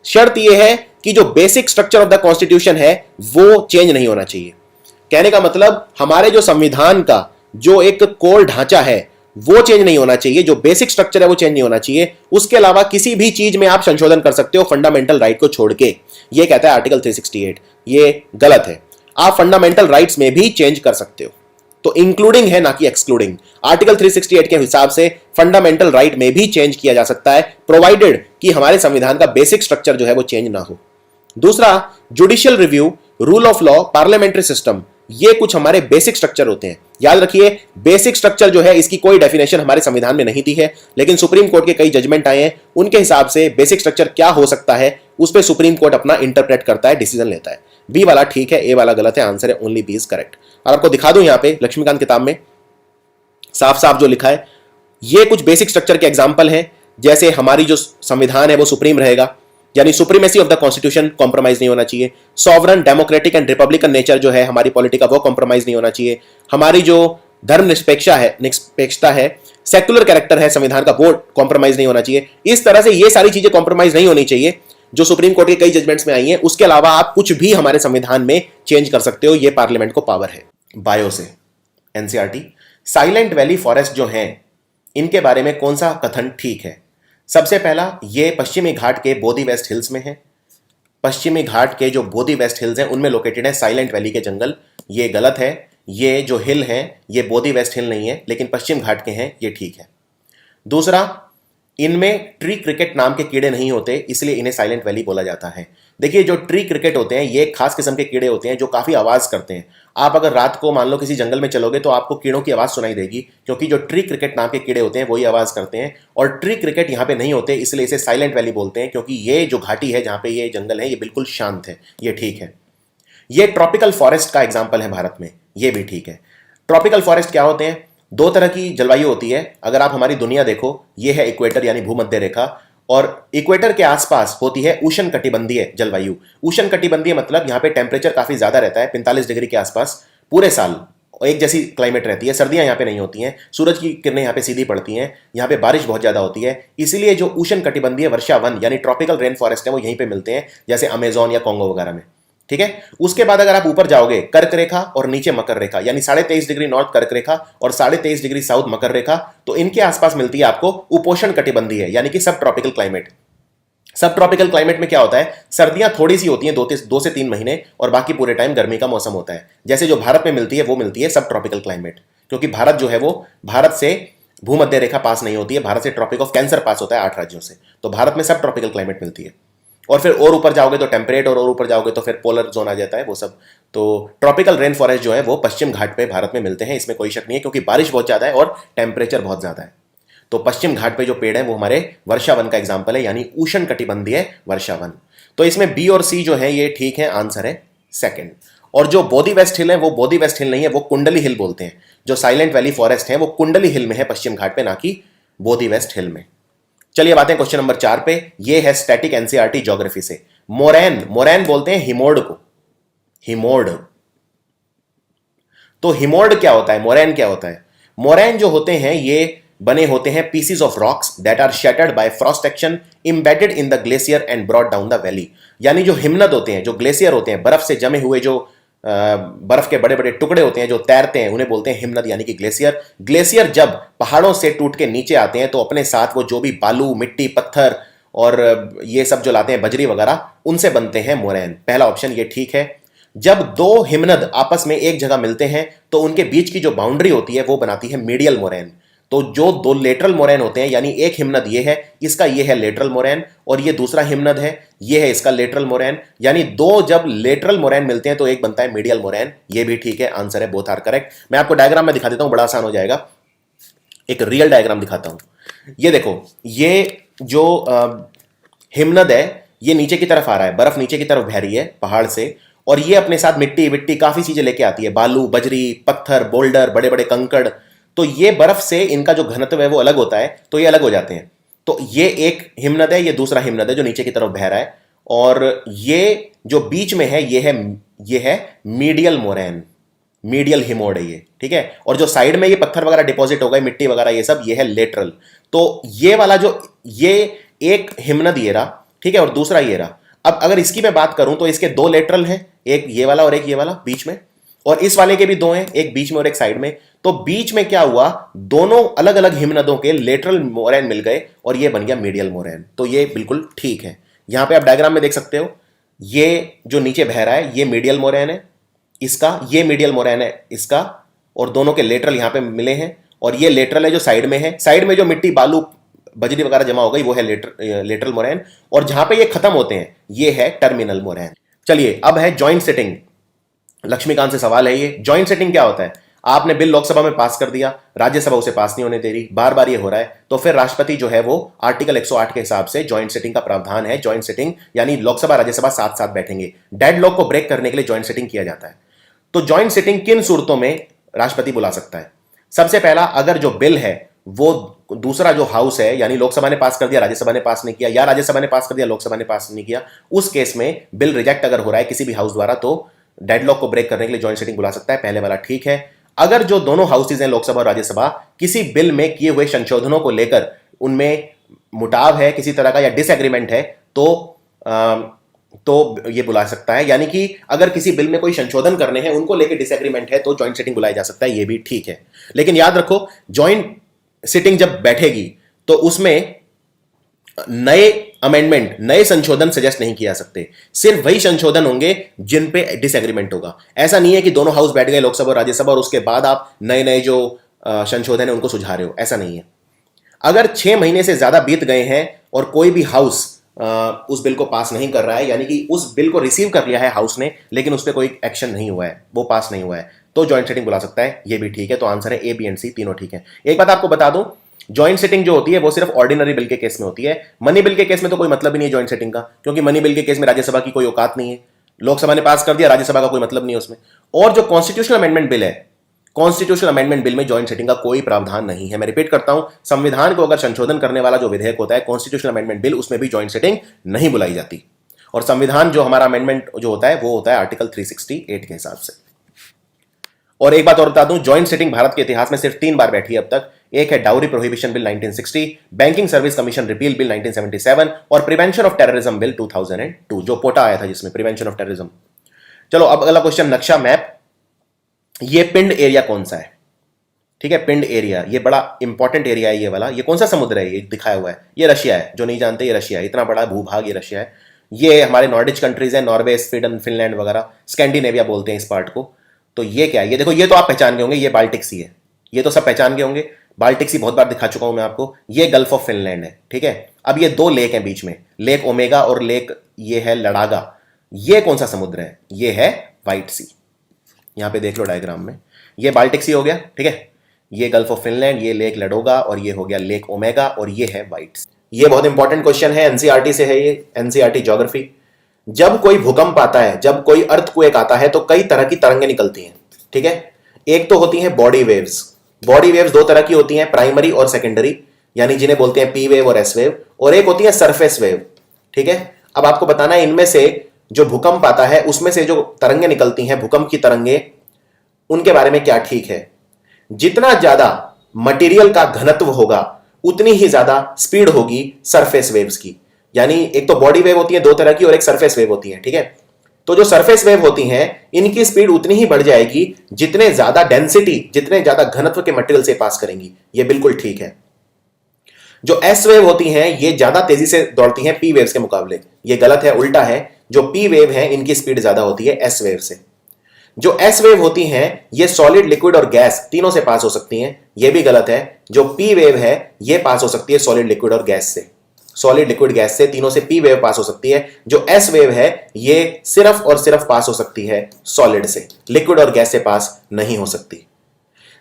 A: शर्त यह है कि जो basic structure of the constitution है वो चेंज नहीं होना चाहिए। कहने का मतलब हमारे जो संविधान का जो एक कोर ढांचा है वो चेंज नहीं होना चाहिए, जो बेसिक स्ट्रक्चर है वो चेंज नहीं होना चाहिए। उसके अलावा किसी भी चीज में आप संशोधन कर सकते हो फंडामेंटल राइट को छोड़ के, ये कहता है आर्टिकल 368। ये गलत है। आप फंडामेंटल राइट्स में भी चेंज कर सकते हो। तो इंक्लूडिंग है ना कि एक्सक्लूडिंग। आर्टिकल 368 के हिसाब से फंडामेंटल राइट में भी चेंज किया जा सकता है, प्रोवाइडेड कि हमारे संविधान का बेसिक स्ट्रक्चर जो है वो चेंज ना हो। दूसरा, judicial review, rule of law, parliamentary system, ये कुछ हमारे बेसिक स्ट्रक्चर होते हैं। याद रखिए, बेसिक स्ट्रक्चर जो है इसकी कोई डेफिनेशन हमारे संविधान में नहीं दी है, लेकिन सुप्रीम कोर्ट के कई जजमेंट आए हैं, उनके हिसाब से बेसिक स्ट्रक्चर क्या हो सकता है उस पर सुप्रीम कोर्ट अपना इंटरप्रेट करता है, डिसीजन लेता है। बी वाला ठीक है, ए वाला गलत है। आंसर है ओनली बी इज करेक्ट। और आपको दिखा दूं यहां पे लक्ष्मीकांत किताब में साफ साफ जो लिखा है, ये कुछ बेसिक स्ट्रक्चर के एग्जांपल हैं। जैसे हमारी जो संविधान है वो सुप्रीम रहेगा, यानी supremacy of the constitution compromise नहीं होना चाहिए। Sovereign, democratic and Republican nature जो है हमारी पॉलिटी का वो कॉम्प्रोमाइज नहीं होना चाहिए। हमारी जो निष्पक्षता है, सेक्युलर कैरेक्टर है संविधान का, वो कॉम्प्रोमाइज नहीं होना चाहिए। इस तरह से ये सारी चीजें कॉम्प्रोमाइज नहीं होनी चाहिए जो सुप्रीम कोर्ट के कई जजमेंट्स में आई हैं। उसके अलावा आप कुछ भी हमारे संविधान में चेंज कर सकते हो, ये पार्लियामेंट को पावर है। बायो से एनसीईआरटी, साइलेंट वैली फॉरेस्ट जो हैं इनके बारे में कौन सा कथन ठीक है? सबसे पहला, ये पश्चिमी घाट के बोधी वेस्ट हिल्स में है। पश्चिमी घाट के जो बोधी वेस्ट हिल्स हैं उनमें लोकेटेड है साइलेंट वैली के जंगल। ये गलत है। ये जो हिल हैं ये बोधी वेस्ट हिल नहीं है, लेकिन पश्चिम घाट के हैं, ये ठीक है। दूसरा, इनमें ट्री क्रिकेट नाम के कीड़े नहीं होते, इसलिए इन्हें साइलेंट वैली बोला जाता है। देखिए, जो ट्री क्रिकेट होते हैं ये खास किस्म के कीड़े होते हैं जो काफी आवाज करते हैं। आप अगर रात को मान लो किसी जंगल में चलोगे तो आपको कीड़ों की आवाज सुनाई देगी, क्योंकि जो ट्री क्रिकेट नाम के कीड़े होते हैं वही आवाज करते हैं। और ट्री क्रिकेट यहाँ पे नहीं होते, इसलिए इसे साइलेंट वैली बोलते हैं, क्योंकि ये जो घाटी है जहाँ पे ये जंगल है ये बिल्कुल शांत है। ये ठीक है। ये ट्रॉपिकल फॉरेस्ट का एग्जाम्पल है भारत में, ये भी ठीक है। ट्रॉपिकल फॉरेस्ट क्या होते हैं? दो तरह की जलवायु होती है। अगर आप हमारी दुनिया देखो, ये है इक्वेटर यानी भूमध्य रेखा, और इक्वेटर के आसपास होती है उष्ण कटिबंधीय जलवायु। उष्ण कटिबंधीय मतलब यहाँ पे टेम्परेचर काफी ज्यादा रहता है, 45 डिग्री के आसपास पूरे साल एक जैसी क्लाइमेट रहती है। सर्दियां यहाँ पे नहीं होती हैं, सूरज की किरणें यहाँ पे सीधी पड़ती हैं, यहाँ पे बारिश बहुत ज्यादा होती है। इसीलिए जो उष्ण कटिबंधीय वर्षा वन यानी ट्रॉपिकल रेन फॉरेस्ट है वो यहीं पे मिलते हैं, जैसे अमेजोन या कोंगो वगैरह में। ठीक है। उसके बाद अगर आप ऊपर जाओगे, कर्क रेखा और नीचे मकर रेखा, यानी 23.5 डिग्री नॉर्थ कर्क रेखा और 23.5 डिग्री साउथ मकर रेखा, तो इनके आसपास मिलती है आपको उपोषण कटिबंधीय यानी कि सब ट्रॉपिकल क्लाइमेट। सब ट्रॉपिकल क्लाइमेट में क्या होता है? सर्दियां थोड़ी सी होती हैं, 2 से 3 महीने, और बाकी पूरे टाइम गर्मी का मौसम होता है। जैसे जो भारत में मिलती है वो मिलती है सब ट्रॉपिकल क्लाइमेट, क्योंकि भारत जो है वो भारत से भूमध्य रेखा पास नहीं होती है, भारत से ट्रॉपिक ऑफ कैंसर पास होता है 8 राज्यों से। तो भारत में सब ट्रॉपिकल क्लाइमेट मिलती है। और फिर और ऊपर जाओगे तो टेम्परेट, और ऊपर जाओगे तो फिर पोलर जोन आ जाता है, वो सब। तो ट्रॉपिकल रेन फॉरेस्ट जो है वो पश्चिम घाट पे भारत में मिलते हैं, इसमें कोई शक नहीं है, क्योंकि बारिश बहुत ज्यादा है और टेम्परेचर बहुत ज्यादा है। तो पश्चिम घाट पे जो पेड़ है वो हमारे वर्षा वन का एग्जाम्पल है, यानी उष्ण कटिबंधीय वर्षा वन। तो इसमें बी और सी जो है ये ठीक है, आंसर है सेकंड। और जो बोधी वेस्ट हिल है वो बोधी वेस्ट हिल नहीं है, वो कुंडली हिल बोलते हैं। जो साइलेंट वैली फॉरेस्ट है वो कुंडली हिल में है पश्चिम घाट पे, ना कि बोधी वेस्ट हिल में। चलिए बातें क्वेश्चन नंबर 4 पे। ये है स्टैटिक एनसीईआरटी ज्योग्राफी से। मोरैन, मोरैन बोलते हैं हिमोर्ड को, हिमोर्ड। तो हिमोर्ड क्या होता है, मोरैन क्या होता है? मोरैन जो होते हैं ये बने होते हैं pieces of rocks that are shattered by frost action embedded in the glacier and brought down the valley. यानी जो हिमनद होते हैं, जो ग्लेशियर होते हैं, बर्फ से जमे हुए जो बर्फ के बड़े बड़े टुकड़े होते हैं जो तैरते हैं, उन्हें बोलते हैं हिमनद यानी कि ग्लेशियर। ग्लेशियर जब पहाड़ों से टूट के नीचे आते हैं तो अपने साथ वो जो भी बालू, मिट्टी, पत्थर और ये सब जो लाते हैं, बजरी वगैरह, उनसे बनते हैं मोरैन। पहला ऑप्शन ये ठीक है। जब दो हिमनद आपस में एक जगह मिलते हैं तो उनके बीच की जो बाउंड्री होती है वो बनाती है मीडियल मोरैन। तो जो दो लेटरल मोरैन होते हैं, यानी एक हिमनद ये है, इसका ये है लेटरल मोरैन, और ये दूसरा हिमनद है, ये है इसका लेटरल मोरैन, यानी दो जब लेटरल मोरैन मिलते हैं तो एक बनता है मीडियल मोरैन। ये भी ठीक है, आंसर है, बोथ आर करेक्ट। मैं आपको डायग्राम में दिखा देता हूं, बड़ा आसान हो जाएगा। एक रियल डायग्राम दिखाता हूं। ये देखो, ये जो हिमनद है ये नीचे की तरफ आ रहा है, बर्फ नीचे की तरफ बह रही है पहाड़ से, और ये अपने साथ मिट्टी विट्टी काफी चीजें लेके आती है, बालू बजरी पत्थर बोल्डर बड़े बड़े कंकड़। तो ये बर्फ से इनका जो घनत्व है वो अलग होता है, तो ये अलग हो जाते हैं। तो ये एक हिमनद है, ये दूसरा हिमनद है जो नीचे की तरफ बह रहा है, और ये जो बीच में है ये है मीडियल मोरैन, मीडियल हिमोड है ये, ठीक है। और जो साइड में ये पत्थर वगैरह डिपॉजिट हो गए, मिट्टी वगैरह ये सब, ये है लेटरल। तो ये वाला जो ये एक हिमनद ये रहा, ठीक है, और दूसरा ये रहा। अब अगर इसकी मैं बात करूं तो इसके दो लेटरल हैं, एक ये वाला और एक ये वाला बीच में, और इस वाले के भी दो हैं, एक बीच में और एक साइड में। तो बीच में क्या हुआ, दोनों अलग अलग हिमनदों के लेटरल मोरैन मिल गए और ये बन गया मीडियल मोरैन। तो ये बिल्कुल ठीक है। यहां पे आप डायग्राम में देख सकते हो, ये जो नीचे बह रहा है ये मीडियल मोरैन है इसका, ये मीडियल मोरैन है इसका, और दोनों के लेटरल यहां पे मिले हैं, और ये लेटरल है जो साइड में है। साइड में जो मिट्टी बालू बजरी वगैरह जमा हो गई वो है लेटरल मोरैन, और जहां पे ये खत्म होते हैं ये है टर्मिनल मोरैन। चलिए अब है जॉइंट सेटिंग। लक्ष्मीकांत से सवाल है, ये जॉइंट सेटिंग क्या होता है? आपने बिल लोकसभा में पास कर दिया, राज्यसभा उसे पास नहीं होने दे रही, बार बार ये हो रहा है, तो फिर राष्ट्रपति जो है वो आर्टिकल 108 के हिसाब से जॉइंट सेटिंग का प्रावधान है। जॉइंट सेटिंग यानी लोकसभा राज्यसभा साथ साथ बैठेंगे। डेडलॉक को ब्रेक करने के लिए जॉइंट सेटिंग किया जाता है। तो जॉइंट सेटिंग किन सूरतों में राष्ट्रपति बुला सकता है? सबसे पहला, अगर जो बिल है वो दूसरा जो हाउस है, यानी लोकसभा ने पास कर दिया राज्यसभा ने पास नहीं किया, या राज्यसभा ने पास कर दिया लोकसभा ने पास नहीं किया, उस केस में बिल रिजेक्ट अगर हो रहा है किसी भी हाउस द्वारा, तो डेडलॉक को ब्रेक करने के लिए जॉइंट सेटिंग बुला सकता है। पहले वाला ठीक है। अगर जो दोनों हाउसेज हैं लोकसभा और राज्यसभा, किसी बिल में किए हुए संशोधनों को लेकर उनमें मुटाव है किसी तरह का या डिसएग्रीमेंट है, तो ये बुला सकता है। यानी कि अगर किसी बिल में कोई संशोधन करने हैं, उनको लेकर डिसएग्रीमेंट है, तो जॉइंट सेटिंग बुलाई जा सकता है, ये भी ठीक है। लेकिन याद रखो, जॉइंट सिटिंग जब बैठेगी तो उसमें नए अमेंडमेंट, नए संशोधन सजेस्ट नहीं किए जा सकते। सिर्फ वही संशोधन होंगे जिन पे डिसएग्रीमेंट होगा। ऐसा नहीं है कि दोनों हाउस बैठ गए लोकसभा और राज्यसभा और उसके बाद आप नए नए जो संशोधन है उनको सुझा रहे हो, ऐसा नहीं है। अगर 6 महीने से ज्यादा बीत गए हैं और कोई भी हाउस उस बिल को पास नहीं कर रहा है, यानी कि उस बिल को रिसीव कर लिया है हाउस ने लेकिन उस पर कोई एक्शन नहीं हुआ है, वो पास नहीं हुआ है, तो जॉइंट सेटिंग बुला सकता है, ये भी ठीक है। तो आंसर है ए, बी एंड सी, तीनों ठीक है। एक बात आपको बता दूं, जॉइंट सेटिंग जो होती है वो सिर्फ ऑर्डिनरी बिल के केस में होती है। मनी बिल के केस में तो कोई मतलब ही नहीं है जॉइंट सेटिंग का, क्योंकि मनी बिल के केस में राज्यसभा की कोई औकात नहीं है। लोकसभा ने पास कर दिया, राज्यसभा का कोई मतलब नहीं है उसमें। और जो कॉन्स्टिट्यूशनल अमेंडमेंट बिल है, कॉन्स्टिट्यूशनल अमेंडमेंट बिल में जॉइंट सेटिंग का कोई प्रावधान नहीं है। मैं रिपीट करता हूं, संविधान को अगर संशोधन करने वाला जो विधेयक होता है कॉन्स्टिट्यूशनल अमेंडमेंट बिल, उसमें भी जॉइंट सेटिंग नहीं बुलाई जाती। और संविधान जो हमारा अमेंडमेंट जो होता है वो होता है आर्टिकल 368 के हिसाब से। और एक बात और बता दूं, जॉइंट सेटिंग भारत के इतिहास में सिर्फ 3 बार बैठी है अब तक। एक है dowry prohibition bill 1960, banking service commission repeal bill 1977 और प्रिवेंशन ऑफ टेररिज्म बिल 2002, जो पोटा आया था जिसमें प्रिवेंशन ऑफ टेररिज्म। चलो अब अगला क्वेश्चन, नक्शा मैप। ये पिंड एरिया कौन सा है? ठीक है, पिंड एरिया, ये बड़ा इंपॉर्टेंट एरिया है ये वाला। ये कौन सा समुद्र है? ये दिखाया हुआ है, ये रशिया है। जो नहीं जानते, ये रशिया है, इतना बड़ा भूभाग ये रशिया है। ये हमारे नॉर्डिच कंट्रीज है, नॉर्वे, स्वीडन, फिनलैंड वगैरह, स्कैंडिनेविया बोलते हैं इस पार्ट को। तो ये क्या है? ये देखो, ये तो आप पहचान गए होंगे, ये बाल्टिक सी है, ये तो सब पहचान गए होंगे। बाल्टिक सी बहुत बार दिखा चुका हूं मैं आपको। ये गल्फ ऑफ फिनलैंड है, ठीक है। अब ये 2 लेक हैं बीच में, लेक ओमेगा और लेक ये है लडागा। ये कौन सा समुद्र है? ये है व्हाइट सी। यहां पे देख लो डायग्राम में, ये बाल्टिक सी हो गया, ठीक है। ये गल्फ ऑफ फिनलैंड, ये लेक लडोगा और ये हो गया लेक ओमेगा और ये है व्हाइट सी। ये बहुत इंपॉर्टेंट क्वेश्चन है, एनसीईआरटी से है ये, एनसीईआरटी ज्योग्राफी। जब कोई भूकंप आता है, जब कोई अर्थक्वेक आता है, तो कई तरह की तरंगें निकलती हैं, ठीक है। एक तो होती है बॉडी वेव्स। बॉडी वेव्स 2 तरह की होती हैं, प्राइमरी और सेकेंडरी, यानी जिन्हें बोलते हैं पी वेव और एस वेव, और एक होती है सरफेस वेव, ठीक है। अब आपको बताना है इनमें से जो भूकंप आता है उसमें से जो तरंगें निकलती हैं, भूकंप की तरंगें, उनके बारे में क्या ठीक है। जितना ज्यादा मटेरियल का घनत्व होगा उतनी ही ज्यादा स्पीड होगी सरफेस वेव्स की। यानी एक तो बॉडी वेव होती है 2 तरह की और एक सरफेस वेव होती है, ठीक है। तो जो सरफेस वेव होती हैं इनकी स्पीड उतनी ही बढ़ जाएगी जितने ज्यादा डेंसिटी, जितने ज्यादा घनत्व के मटेरियल से पास करेंगी, ये बिल्कुल ठीक है। जो एस वेव होती हैं ये ज्यादा तेजी से दौड़ती हैं पी वेव्स के मुकाबले, ये गलत है, उल्टा है। जो पी वेव है इनकी स्पीड ज्यादा होती है एस वेव से। जो एस वेव होती हैं ये सॉलिड, लिक्विड और गैस तीनों से पास हो सकती हैं। ये भी गलत है। जो पी वेव है ये पास हो सकती है सॉलिड, लिक्विड और गैस से। सॉलिड, लिक्विड, गैस से तीनों से पी वेव पास हो सकती है। जो एस वेव है ये सिर्फ और सिर्फ पास हो सकती है सॉलिड से, लिक्विड और गैस से पास नहीं हो सकती।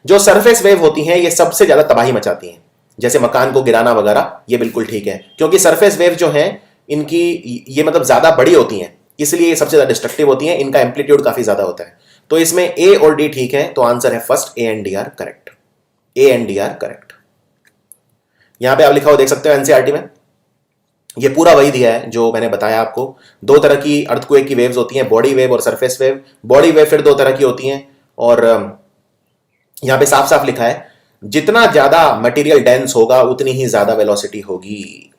A: जो सरफेस वेव होती हैं ये सबसे ज्यादा तबाही मचाती हैं, जैसे मकान को गिराना वगैरह, ये बिल्कुल ठीक है, क्योंकि सरफेस वेव जो हैं इनकी ये मतलब ज्यादा बड़ी होती हैं, इसलिए ये सबसे ज्यादा डिस्ट्रक्टिव होती हैं, इनका एम्पलीट्यूड काफी ज्यादा होता है। तो इसमें ए और डी ठीक है, तो आंसर है first, A and D R correct. A and D R correct. यहां पे आप लिखा हो देख सकते हो एनसीईआरटी में, ये पूरा वही दिया है जो मैंने बताया आपको। दो तरह की अर्थक्वेक की वेव्स होती हैं, बॉडी वेव और सरफेस वेव। बॉडी वेव फिर दो तरह की होती हैं, और यहां पे साफ साफ लिखा है जितना ज्यादा मटेरियल डेंस होगा उतनी ही ज्यादा वेलोसिटी होगी।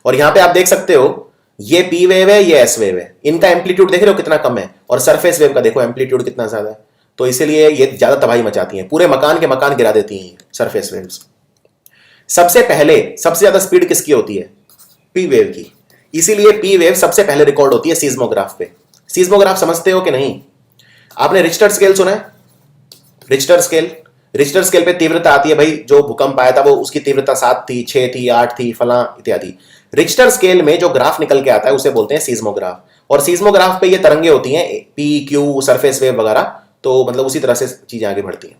A: और यहां पे आप देख सकते हो ये पी वेव है, ये एस वेव है, इनका एम्पलीट्यूड देख रहे हो कितना कम है, और सरफेस वेव का देखो एम्पलीट्यूड कितना ज्यादा है। तो इसीलिए ये ज्यादा तबाही मचाती हैं, पूरे मकान के मकान गिरा देती हैं सरफेस वेव्स। सबसे पहले सबसे ज्यादा स्पीड किसकी होती है? पी वेव की। इसीलिए पी वेव सबसे पहले रिकॉर्ड होती है सीस्मोग्राफ पे। सीस्मोग्राफ समझते हो कि नहीं? आपने रिक्टर स्केल सुना है? रिक्टर स्केल पे तीव्रता आती है भाई, जो भूकंप आया था वो उसकी तीव्रता 7 थी, 6 थी, 8 थी, फला इत्यादि। रिक्टर स्केल में जो ग्राफ निकल के आता है उसे बोलते हैं सीस्मोग्राफ। और सीस्मोग्राफ पे ये तरंगे होती हैं, पी, क्यू, सरफेस वेव वगैरह, तो मतलब उसी तरह से चीजें आगे बढ़ती हैं।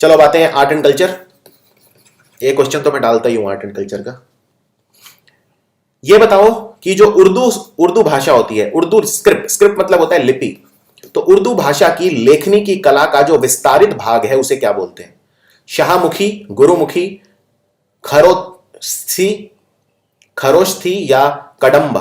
A: चलो अब आते हैं आर्ट एंड कल्चर। एक क्वेश्चन तो मैं डालता ही हूं आर्ट एंड कल्चर का। ये बताओ कि जो उर्दू भाषा होती है, उर्दू स्क्रिप्ट मतलब होता है लिपि, तो उर्दू भाषा की लेखनी की कला का जो विस्तारित भाग है उसे क्या बोलते हैं? शाहमुखी, गुरुमुखी, खरोस्थी या कडम्बा?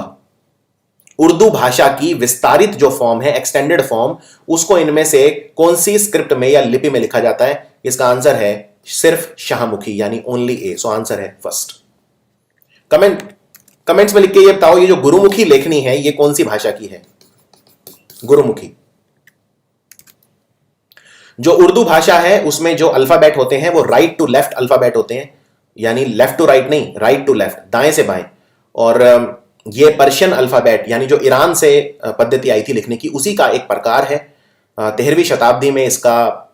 A: उर्दू भाषा की विस्तारित जो फॉर्म है, एक्सटेंडेड फॉर्म, उसको इनमें से कौन सी स्क्रिप्ट में या लिपि में लिखा जाता है? इसका आंसर है सिर्फ शाहमुखी, यानी ओनली ए। सो आंसर है फर्स्ट। कमेंट्स में लिख के ये बताओ ये जो गुरुमुखी लेखनी है ये कौन सी भाषा की है? गुरुमुखी। जो उर्दू भाषा है उसमें जो अल्फाबेट होते हैं वो राइट टू लेफ्ट अल्फाबेट होते हैं, यानी लेफ्ट टू राइट नहीं, राइट टू लेफ्ट, दाएं से बाएं। और ये पर्शियन अल्फाबेट, यानी जो ईरान से पद्धति आई थी लिखने की, उसी का एक प्रकार है। 13वीं शताब्दी में इसका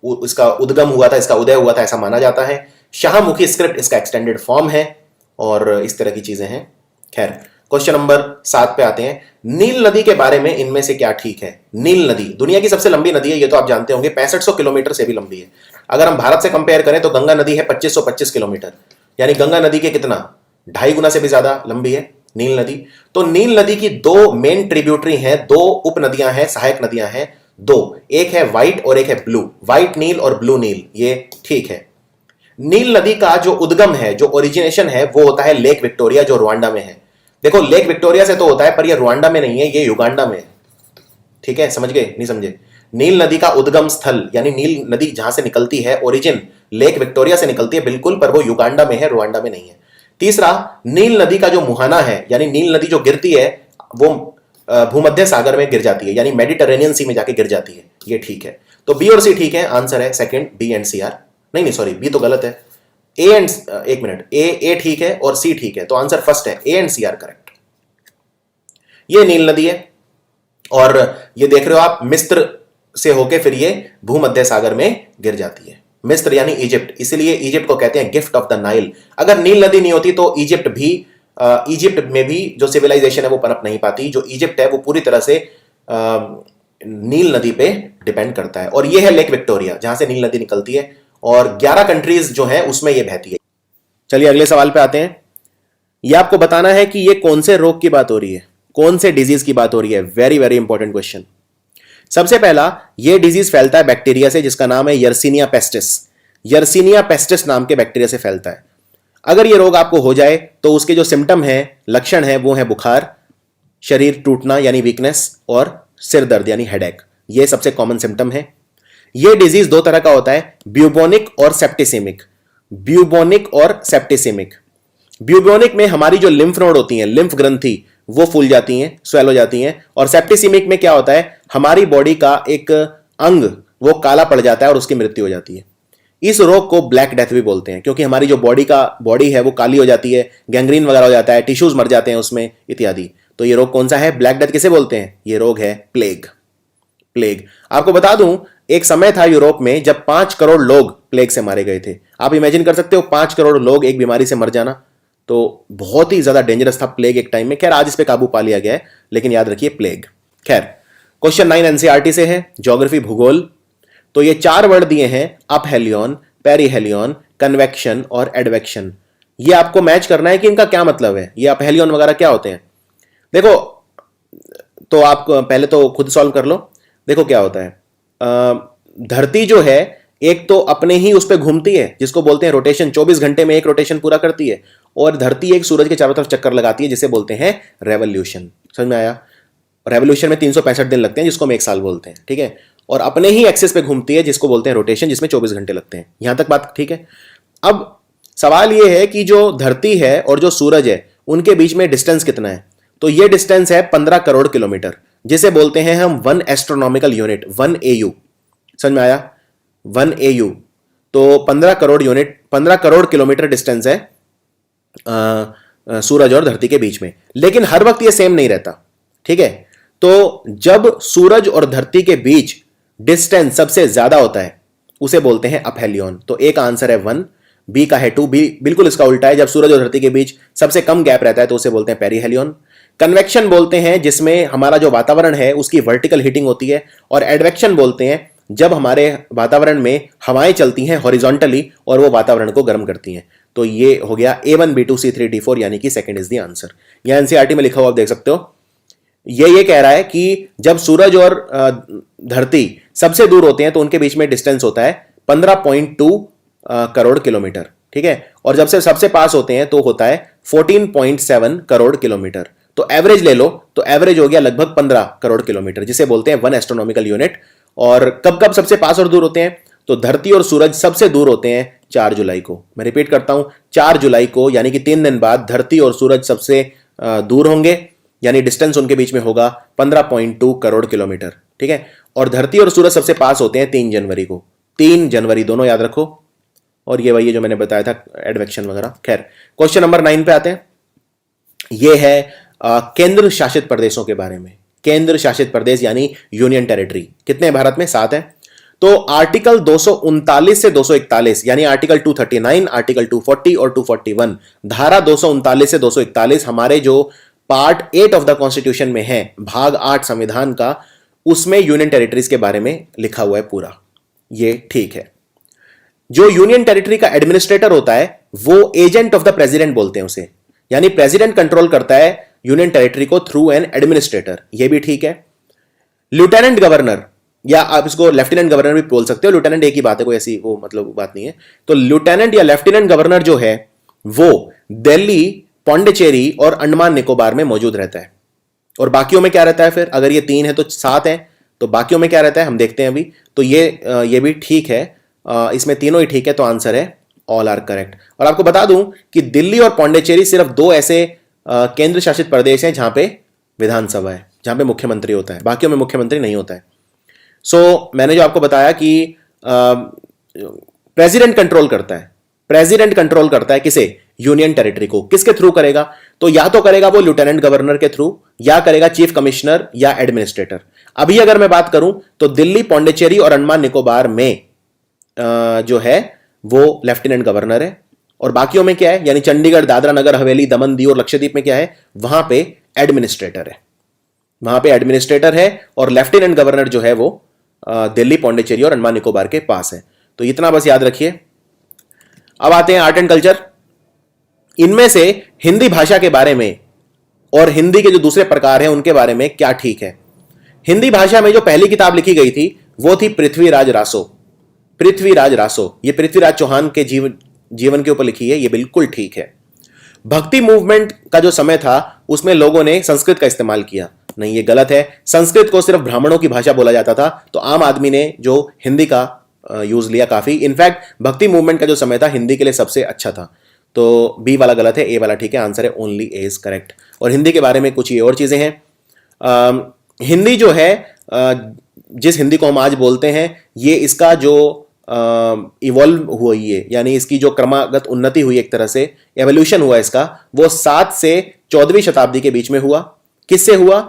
A: उद्गम हुआ था, इसका उदय हुआ था, ऐसा माना जाता है। शाहमुखी स्क्रिप्ट इसका एक्सटेंडेड फॉर्म है, और इस तरह की चीजें हैं। खैर, क्वेश्चन नंबर 7 पे आते हैं। नील नदी के बारे में इनमें से क्या ठीक है? नील नदी दुनिया की सबसे लंबी नदी है, ये तो आप जानते होंगे, 6500 किलोमीटर से भी लंबी है। अगर हम भारत से कंपेयर करें तो गंगा नदी है 2525 किलोमीटर, यानी गंगा नदी के कितना, 2.5 गुना से भी ज्यादा लंबी है नील नदी। तो नील नदी की दो मेन ट्रिब्यूटरी हैं, दो उप नदियां हैं, सहायक नदियां हैं दो, एक है व्हाइट और एक है ब्लू। व्हाइट नील और ब्लू नील, ये ठीक है। नील नदी का जो उद्गम है, जो ओरिजिनेशन है, वो होता है लेक विक्टोरिया, जो रुवांडा में है। देखो, लेक विक्टोरिया से तो होता है, पर ये रुवांडा में नहीं है, ये युगांडा में है। ठीक है, समझ गए? नहीं समझे? नील नदी का उद्गम स्थल, यानी नील नदी जहां से निकलती है, ओरिजिन लेक विक्टोरिया से निकलती है बिल्कुल, पर वो युगांडा में है, रुवांडा में नहीं है। तीसरा, नील नदी का जो मुहाना है, यानी नील नदी जो गिरती है वो भूमध्य सागर में गिर जाती है, यानी मेडिटेरेनियन सी में जाके गिर जाती है। ये ठीक है। तो बी और सी ठीक है, आंसर है second, B and C are. नहीं सॉरी, बी तो गलत है। ए एंड, एक मिनट, ए ठीक है और सी ठीक है, तो आंसर फर्स्ट है, A and C are correct. ये नील नदी है, और ये देख रहे हो आप, मिस्र से होके फिर ये भूमध्य सागर में गिर जाती है। मिस्र यानी इजिप्ट, इसलिए इजिप्ट को कहते हैं गिफ्ट ऑफ द नाइल। अगर नील नदी नहीं होती तो इजिप्ट में भी जो सिविलाइजेशन है वो पनप नहीं पाती। जो इजिप्ट है वो पूरी तरह से नील नदी पे डिपेंड करता है। और ये है लेक विक्टोरिया, जहां से नील नदी निकलती है, और 11 कंट्रीज जो है उसमें ये बहती है। चलिए अगले सवाल पे आते हैं। ये आपको बताना है कि ये कौन से रोग की बात हो रही है, कौन से डिजीज की बात हो रही है। Very very important question. सबसे पहला, ये डिजीज फैलता है बैक्टीरिया से, जिसका नाम है यर्सीनिया पेस्टिस। यर्सीनिया पेस्टिस नाम के बैक्टीरिया से फैलता है। अगर ये रोग आपको हो जाए तो उसके जो सिम्टम है, लक्षण है, वो है बुखार, शरीर टूटना यानी वीकनेस, और सिर दर्द यानी हेडेक। ये सबसे कॉमन सिम्टम है। ये डिजीज दो तरह का होता है, ब्यूबोनिक और सेप्टिसेमिक। ब्यूबोनिक और सेप्टिसेमिक। ब्यूबोनिक में हमारी जो लिम्फ नोड होती हैं, लिम्फ ग्रंथि, वो फूल जाती हैं, स्वेल हो जाती हैं। और सेप्टिसेमिक में क्या होता है, हमारी बॉडी का एक अंग वो काला पड़ जाता है और उसकी मृत्यु हो जाती है। इस रोग को ब्लैक डेथ भी बोलते हैं, क्योंकि हमारी जो बॉडी है वो काली हो जाती है, गैंग्रीन वगैरह हो जाता है, टिश्यूज मर जाते हैं उसमें इत्यादि। तो ये रोग कौन सा है? ब्लैक डेथ किसे बोलते हैं? ये रोग है प्लेग। प्लेग, आपको बता दूं, एक समय था यूरोप में जब 5 करोड़ लोग प्लेग से मारे गए थे। आप इमेजिन कर सकते हो 5 करोड़ लोग एक बीमारी से मर जाना, तो बहुत ही ज्यादा डेंजरस था प्लेग एक टाइम में। खैर आज इस पे काबू पा लिया गया है, लेकिन याद रखिए प्लेग। खैर क्वेश्चन 9 एनसीईआरटी से है, ज्योग्राफी भूगोल। तो ये 4 वर्ड दिए हैं, अपहेलियन, पेरिहेलियन, कन्वेक्शन और एडवेक्शन। ये आपको मैच करना है कि इनका क्या मतलब है, ये अपहेलियन वगैरह क्या होते हैं। देखो, तो आप पहले तो खुद सॉल्व कर लो। देखो क्या होता है, धरती जो है एक तो अपने ही उस पर घूमती है जिसको बोलते हैं रोटेशन, 24 घंटे में एक रोटेशन पूरा करती है, और धरती एक सूरज के चारों तरफ चक्कर लगाती है जिसे बोलते हैं रेवोल्यूशन। समझ में आया? रेवोल्यूशन में 365 दिन लगते हैं जिसको हम एक साल बोलते हैं, ठीक है। और अपने ही एक्सिस पे घूमती है जिसको बोलते हैं रोटेशन, जिसमें 24 घंटे लगते हैं। यहां तक बात ठीक है। अब सवाल यह है कि जो धरती है और जो सूरज है उनके बीच में डिस्टेंस कितना है। तो ये डिस्टेंस है 15 करोड़ किलोमीटर, जिसे बोलते हैं हम 1 एस्ट्रोनॉमिकल यूनिट, 1 AU। समझ में आया? 1 AU। तो 15 crore unit, 15 crore kilometre distance है सूरज और धरती के बीच में। लेकिन हर वक्त ये सेम नहीं रहता, ठीक है। तो जब सूरज और धरती के बीच डिस्टेंस सबसे ज्यादा होता है उसे बोलते हैं अपहेलियन। तो एक आंसर है 1, बी का है 2, बी बिल्कुल इसका उल्टा है। जब सूरज और धरती के बीच सबसे कम गैप रहता है तो उसे बोलते हैं पेरिहेलियन। कन्वेक्शन बोलते हैं जिसमें हमारा जो वातावरण है उसकी वर्टिकल हीटिंग होती है। और एडवेक्शन बोलते हैं जब हमारे वातावरण में हवाएं चलती हैं हॉरिजॉन्टली और वो वातावरण को गर्म करती हैं। तो ये हो गया A1 B2 C3 D4, यानी कि सेकंड इज द आंसर। यह एनसीईआरटी में लिखा हुआ आप देख सकते हो। ये कह रहा है कि जब सूरज और धरती सबसे दूर होते हैं तो उनके बीच में डिस्टेंस होता है 15.2 करोड़ किलोमीटर, ठीक है। और जब से सबसे पास होते हैं तो होता है 14.7 करोड़ किलोमीटर। तो एवरेज ले लो, तो एवरेज हो गया लगभग 15 करोड़ किलोमीटर, जिसे बोलते हैं 1 एस्ट्रोनॉमिकल यूनिट। और कब कब सबसे पास और दूर होते हैं? तो धरती और सूरज सबसे दूर होते हैं 4 जुलाई को। मैं रिपीट करता हूं, 4 जुलाई को, यानी कि 3 दिन बाद धरती और सूरज सबसे दूर होंगे, यानी डिस्टेंस उनके बीच में होगा 15.2 करोड़ किलोमीटर, ठीक है। और धरती और सूरज सबसे पास होते हैं 3 जनवरी को। 3 जनवरी दोनों याद रखो। और ये वही जो मैंने बताया था एडवेक्शन वगैरह। खैर क्वेश्चन नंबर 9 पे आते हैं। ये है केंद्र शासित प्रदेशों के बारे में। केंद्र शासित प्रदेश यानी यूनियन टेरिटरी कितने हैं भारत में? 7 है। तो आर्टिकल 239 से 241, यानी आर्टिकल 239, आर्टिकल 240 और 241, धारा 239 से 241 हमारे जो पार्ट 8 ऑफ द कॉन्स्टिट्यूशन में है, भाग 8 संविधान का, उसमें यूनियन टेरिटरीज के बारे में लिखा हुआ है पूरा। ये ठीक है। जो यूनियन टेरिटरी का एडमिनिस्ट्रेटर होता है वो एजेंट ऑफ द प्रेसिडेंट बोलते हैं उसे, यानी प्रेसिडेंट कंट्रोल करता है यूनियन टेरिटरी को थ्रू एन एडमिनिस्ट्रेटर। ये भी ठीक है। लिeutenant गवर्नर, या आप इसको लेफ्टिनेंट गवर्नर भी बोल सकते हो, लिeutenant एक ही बात है, कोई ऐसी वो मतलब बात नहीं है। तो लिeutenant या लेफ्टिनेंट गवर्नर जो है वो दिल्ली, पौंडीचेरी और अंडमान निकोबार में मौजूद रहता है। और बाकियों में क्या रहता है फिर? अगर ये 3 है तो 7 है, तो बाकियों में क्या रहता है हम देखते हैं अभी। तो ये भी ठीक है, इसमें तीनों ही ठीक है, तो आंसर है ऑल आर करेक्ट। और आपको बता दूं कि दिल्ली और पौंडीचेरी सिर्फ 2 ऐसे केंद्र शासित प्रदेश हैं जहां पे विधानसभा है, जहां पे मुख्यमंत्री होता है, बाकियों में मुख्यमंत्री नहीं होता है। सो मैंने जो आपको बताया कि प्रेसिडेंट कंट्रोल करता है, प्रेसिडेंट कंट्रोल करता है किसे? यूनियन टेरिटरी को। किसके थ्रू करेगा? तो या तो करेगा वो लिeutenant गवर्नर के थ्रू, या करेगा चीफ कमिश्नर या एडमिनिस्ट्रेटर। अभी अगर मैं बात करूं तो दिल्ली, पौंडीचेरी और अंडमान निकोबार में जो है वो लेफ्टिनेंट गवर्नर है। और बाकियों में क्या है? यानी चंडीगढ़, दादरा नगर हवेली, दमन दीव और लक्षद्वीप में क्या है? वहां पे एडमिनिस्ट्रेटर है, वहां पे एडमिनिस्ट्रेटर है। और लेफ्टिनेंट गवर्नर जो है वो दिल्ली, पौंडीचेरी और अंडमान निकोबार के पास है। तो इतना बस याद रखिए। अब आते हैं आर्ट एंड कल्चर। इनमें से हिंदी भाषा के बारे में और हिंदी के जो दूसरे प्रकार हैं उनके बारे में क्या ठीक है? हिंदी भाषा में जो पहली किताब लिखी गई थी वो थी पृथ्वीराज रासो। पृथ्वीराज रासो, ये पृथ्वीराज चौहान के जीवन के ऊपर लिखी है, ये बिल्कुल ठीक है। भक्ति मूवमेंट का जो समय था उसमें लोगों ने संस्कृत का इस्तेमाल किया, नहीं ये गलत है। संस्कृत को सिर्फ ब्राह्मणों की भाषा बोला जाता था, तो आम आदमी ने जो हिंदी का यूज लिया काफी। इनफैक्ट भक्ति मूवमेंट का जो समय था हिंदी के लिए सबसे अच्छा था। तो बी वाला गलत है, ए वाला ठीक है। आंसर है ओनली ए इज करेक्ट। और हिंदी के बारे में कुछ ये और चीजें हैं। हिंदी जो है, जिस हिंदी को हम आज बोलते हैं, ये इसका जो इवॉल्व हुई है, यानी इसकी जो क्रमागत उन्नति हुई, एक तरह से एवोल्यूशन हुआ इसका, वो 7 से 14वीं शताब्दी के बीच में हुआ। किससे हुआ?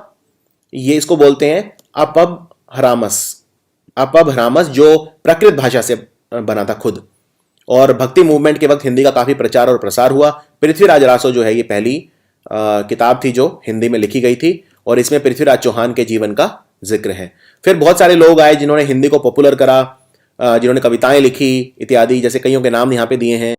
A: ये इसको बोलते हैं अपभ्रंश। अपभ्रंश जो प्राकृत भाषा से बना था खुद। और भक्ति मूवमेंट के वक्त हिंदी का काफी प्रचार और प्रसार हुआ। पृथ्वीराज रासो जो है ये पहली किताब थी जो हिंदी में लिखी गई थी, और इसमें पृथ्वीराज चौहान के जीवन का जिक्र है। फिर बहुत सारे लोग आए जिन्होंने हिंदी को पॉपुलर करा, जिन्होंने कविताएं लिखी इत्यादि, जैसे कईयों के नाम यहाँ पे दिए हैं।